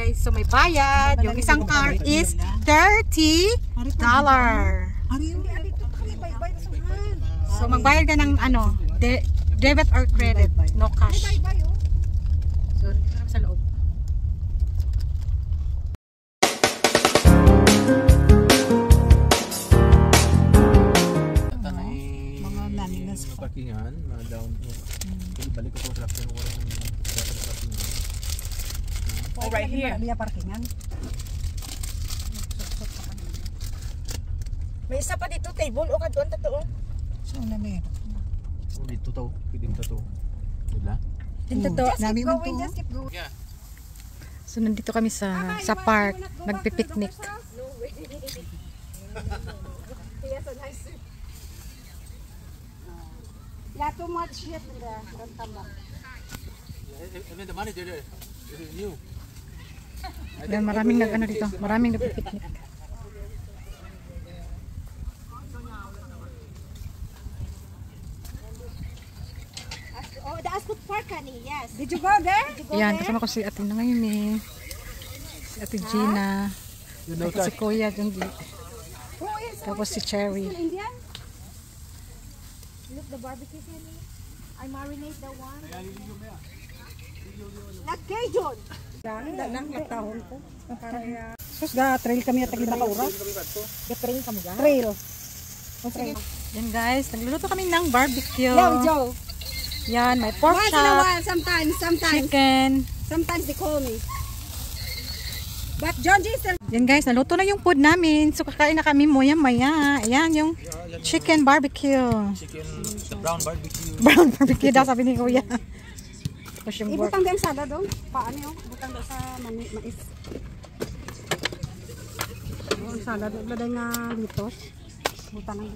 guys. So may bayad. Yung isang card is $30. So magbayad ka ng ano, debit or credit, no cash. So dito na sa loob. Parkingan, down po. Balik ko sa parkingan. Oh, right here. Parkingan. May isa pa dito table o kadto totoo. So na may. Oh, dito to, pwedeng to. Diba? Dito to, namin mo to. Yeah. So nandito kami sa park, nagpi-picnic. Yeah, too much shit in there. Don't come back. Even the money there is new. Yan, maraming nag-ano dito, maraming nagpi-picnic. Oh, the Ascot Park, honey, yes. Did you go there? Yan, kasama ko si Ate na ngayon eh. Si Ate Gina. Tapos si Kuya dun. Tapos si Cherry. Indian? Look, the barbecue, honey. I marinate the one. Nag-Cajun. Lang tahon ko. Sus, ga-trail kami at tagli nakaura. Ga-trail kami ga? Trail. Okay. Yan guys, nagluluto kami ng barbecue. Yo, Joe. Yan, may pork Once in a chop, while, sometimes. chicken. Sometimes they call me. But John G still. Yan guys, naluto na yung food namin. So kakain na kami maya-maya. Ayan yung chicken barbecue. Chicken, the brown barbecue. Brown barbecue daw sabi ni Kuya. Tapos yung pork. Ibutang din sada doon. Paano yun? Ibutang doon sa mais. Yung salad, laday nga litos. Butang ng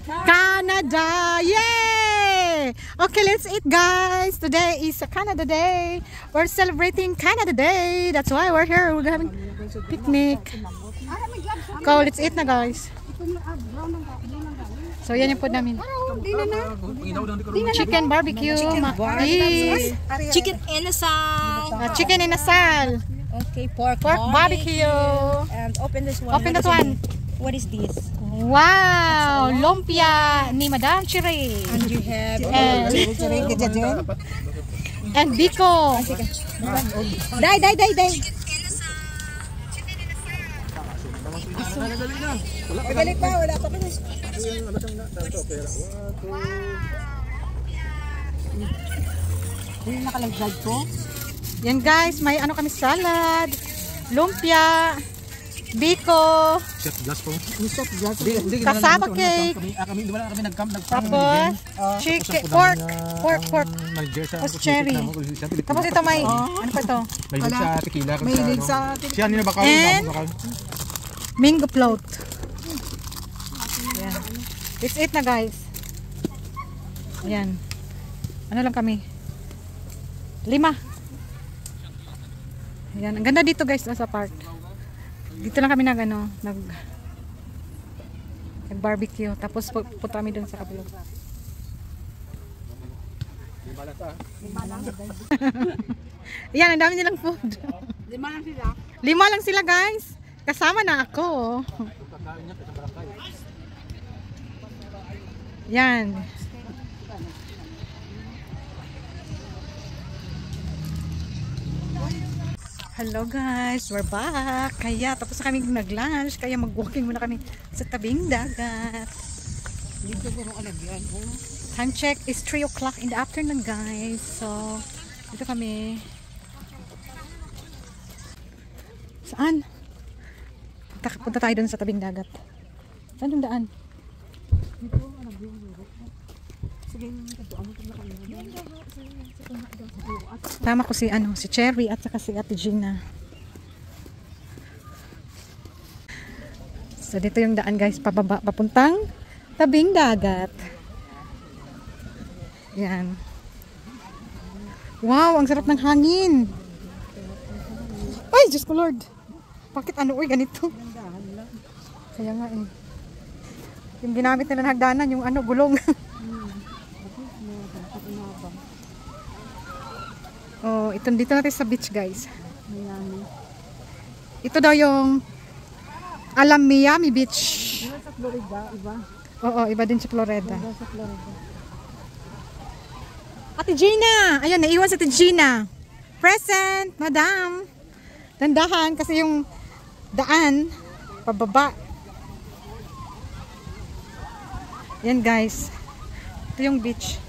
Canada! Yay! Okay, let's eat guys. Today is a Canada Day. We're celebrating Canada Day. That's why we're here. We're having picnic. Go, let's eat na guys. So yan yung food namin. Chicken barbecue. chicken inasal. Chicken inasal. Okay, pork Barbecue. And open this one. Open that one. What is this? Wow! Lumpia ni Madam Chiri. And you have And Biko. Day. Balik pa, wala pa kami. Yung nakalagdag ko. Yan guys, may ano kami salad, lumpia, biko, kasaba cake, tapos chicken, pork. Tapos cherry. Tapos ito may, ano pa ito? May sa tequila. And mango float. Yan. Let's eat na guys. Yan. Ano lang kami? 5. Yan. Ang ganda dito guys sa park. Dito lang kami nag-barbecue. Tapos punta kami dun sa kabilo. 5 lang. Yan, ang dami nilang food. 5 lang sila. 5 lang sila guys. Kasama na ako. Yan. Hello guys, we're back. Kaya tapos na kami nag-lunch, kaya mag-walking muna kami sa tabing dagat. Time check is 3 o'clock in the afternoon guys. So, dito kami. Saan? Punta tayo dun sa tabing dagat. Saan yung daan? Tama ko si Cherry at saka si Ate Gina. So dito yung daan guys, pababa papuntang tabing dagat. Yan. Wow, ang sarap ng hangin. Ay, Diyos ko Lord. Bakit ganito? Kaya nga eh. Yung ginamit nila ng hagdanan, yung gulong. Oh, dito natin sa beach guys. Miami. Ito daw yung Miami Beach. Diba sa Florida, iba? Oo, iba din sa Florida. Diba sa Florida? Ate Gina! Ayun, naiwan sa Ate Gina. Present, madam. Tandahan kasi yung daan pababa. Yan guys. Ito yung beach.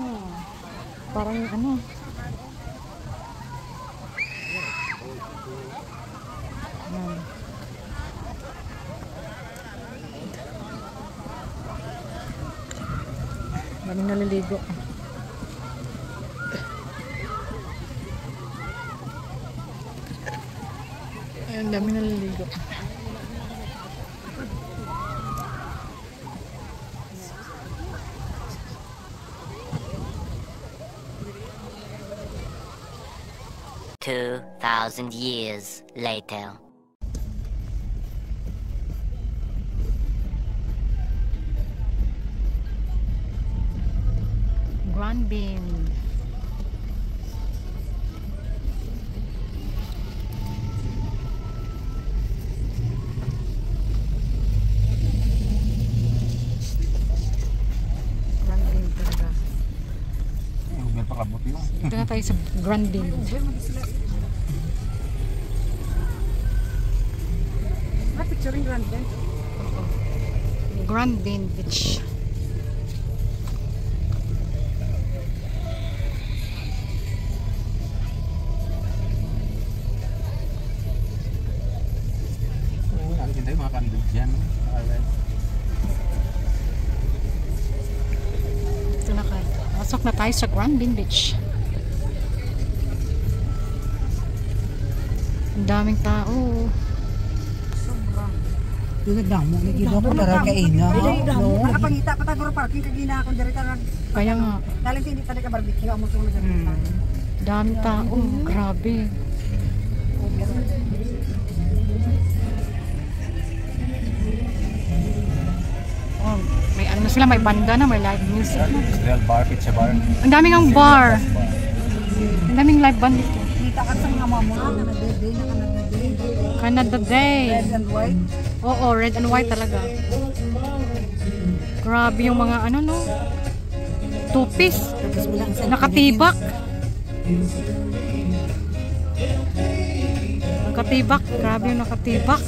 Oh, parang ano. Yan. Daming naliligo. Ayan, daming naliligo. $2,000 years later. Grand Bean. Grand Bean talaga. Huwag may pakabot yun. Ito na tayo sa Grand Bean. Picturing Grand Beach. Grand Bean Beach. Nakikita yung mga kanilog dyan. Ito na kayo. Pasok na tayo sa Grand Bean Beach. Ang daming tao. Damo ni gid ako para kaina. Nakapangita pa taguro parking kagina akong direta nag. Kaya nga. Daling hindi pa ka barbecue amo tong nagdita. Daming tao. Grabe. Oh, may ano sila, may banda na, may live music na. Real bar, pizza bar. Ang daming ang bar. Ang daming live band dito. Kita ka sa mga mamo na day na Canada Day. red and white. Oo, red and white talaga. Grabe yung mga ano no. Two-piece. Nakatibak. Nakatibak. Grabe yung nakatibak.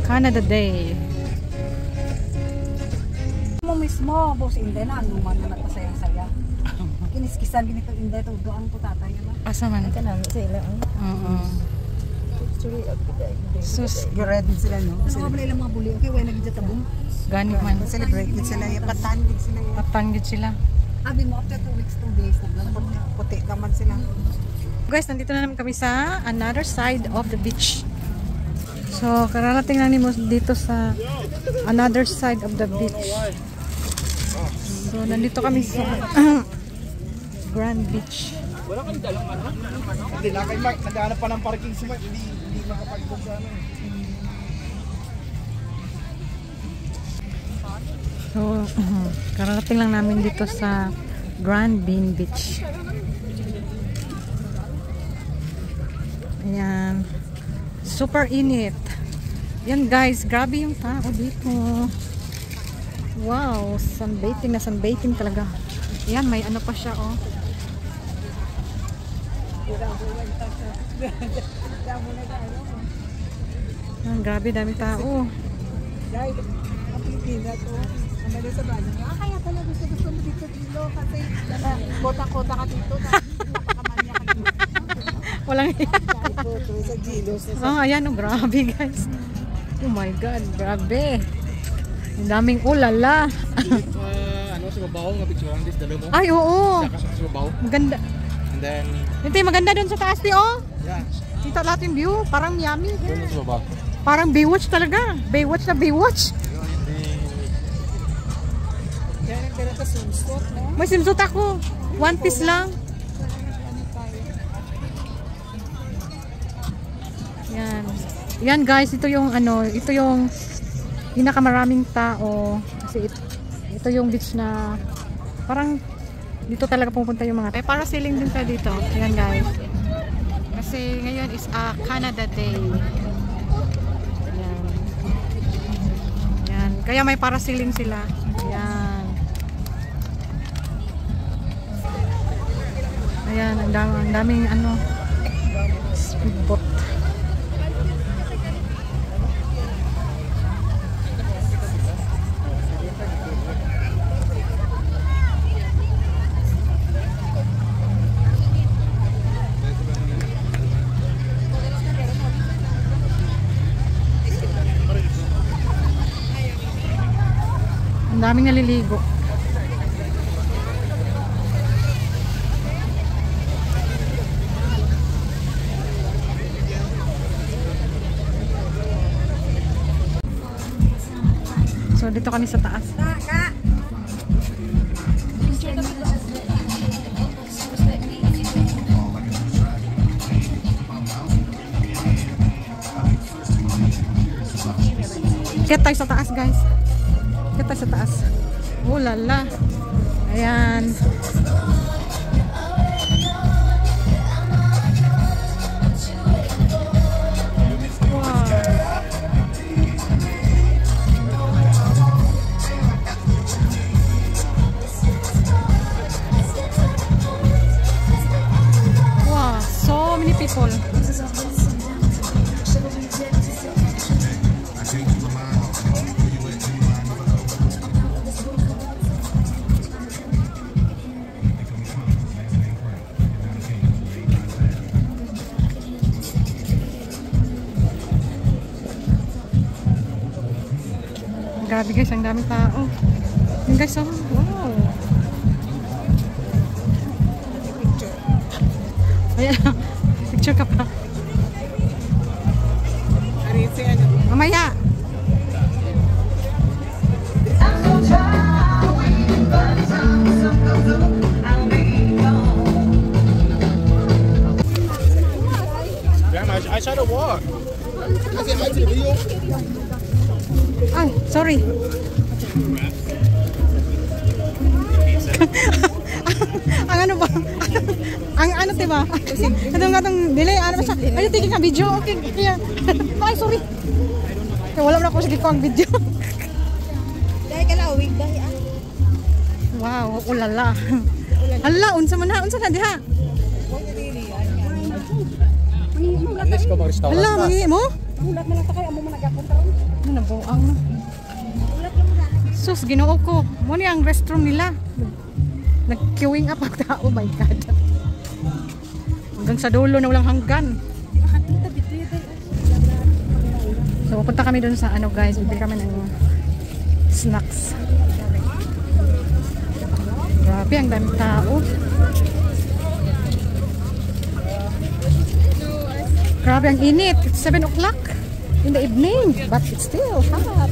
Canada Day. Mo mismo boss inde na ano man na nagpasaya-saya. Kiniskisan ginito inde to doan ko tatay na. Asa man? Kanang sila. Oo. Sus, Ready sila no. Ano ba nila mga buli? Okay, way nagjatabong. gani man. Celebrate gid sila, patan gid sila. Patanggit sila. Abi mo after 2 weeks 2 days na Puti ka man sila. Guys, nandito na naman kami sa another side of the beach. So, kararating lang ni mo dito sa another side of the beach. So, nandito kami sa Grand Beach. Wala kang dalang ano? Hindi na kay Mark. Naghahanap pa ng parking si Mark. Hindi makapag-book sa ano. So, kararating lang namin dito sa Grand Bean Beach. Ayan. Super init. Yan guys, grabe yung tao dito. Wow, sunbathing na sunbathing talaga. Ayan, may ano pa siya oh. Ayan, grabe dami tao. Guys, ang Pilipina to. Ang nila sa bayan. Kaya talaga gusto mo dito dito kasi kota-kota ka dito. Napakamanya ka dito. Walang Photo sa Gilos. ayan oh, grabe guys. Oh my god, grabe. Ang daming ulala. Ano sa babaw nga picture ang dala mo? Ay, oo. Saka sa babaw. Maganda. And then Ito yung maganda dun sa taas, oh. yeah. Dito lahat yung view. Parang Miami. Doon sa babaw. Parang Baywatch talaga. Baywatch na Baywatch. May swimsuit ako. One piece lang. Yan. Yan guys, ito yung ano, ito yung pinakamaraming tao kasi ito yung beach na parang dito talaga pupunta yung mga parasailing din tayo dito. Ayan guys, kasi ngayon is Canada Day. Ayan. Ayan. Kaya may parasailing sila. Ayan. Ayan, ang daming ano, speedboat. Ang daming naliligo. So dito kami sa taas. Kaya tayo sa taas guys. Kaya tayo sa taas. Oh lala. Ayan. People. Grabe guys, ang daming tao. Yung guys, oh, wow. Ayan. Picture ka pa. Mamaya. I try to walk. I said hi to the video. Ay, sorry. Ang ano ba? Ang ano diba? Itong delay, ano ba siya? Ay, tigil ka video. Okay, kaya. Ay, sorry. Kaya wala mo na ako sige ko ang video. Dahil ka lawig, dahil Wow, ulala. Hala, unsa man ha? Unsa na diha? Alis ka mag-restaurant. Hala, mangi mo? Ulat na lang ta kayo, amo mo nagapunta. Ano na buang na. Sus, ginoo ko. Mo ni ang restroom nila. Nag-queuing up ang tao. Oh my God. Hanggang sa dulo na walang hanggan. So, pupunta kami dun sa ano guys. Bibili kami ng snacks. Grabe, ang daming tao. Grabe, ang init. It's 7 o'clock in the evening. But it's still hot.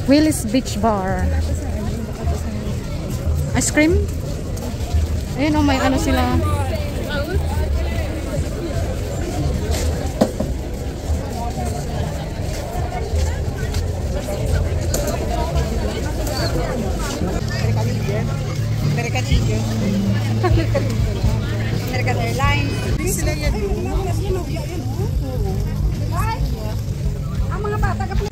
Willis Beach Bar. Ice cream? Ayun, oh, may ano sila. American Eagle. American Airlines. Sila yan. Ang mga bata ka pala.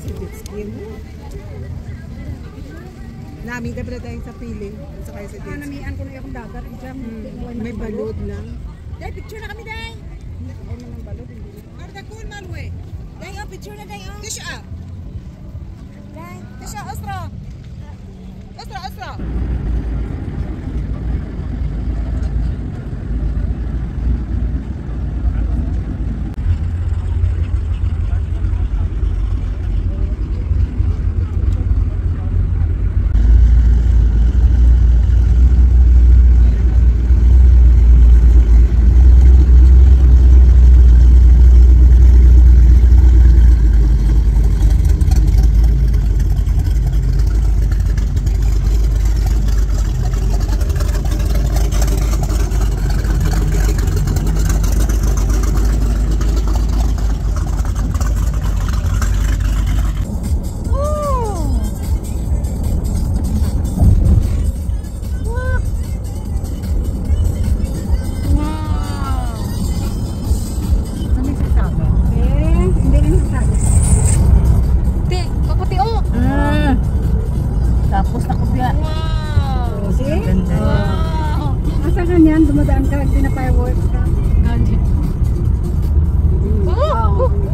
Nami, dapat na tayong sa piling. Sa kayo sa date. Namian ko na yung dagat. May balod lang. Day, picture na kami, Day. Ano ng balod? Arda cool, Malwe. Day, oh, picture na, Day, oh. Tisha. Day, Tisha, Astra. Astra, Astra. dumadaan ka, pina-fireworks ka. Gandhi. Oo.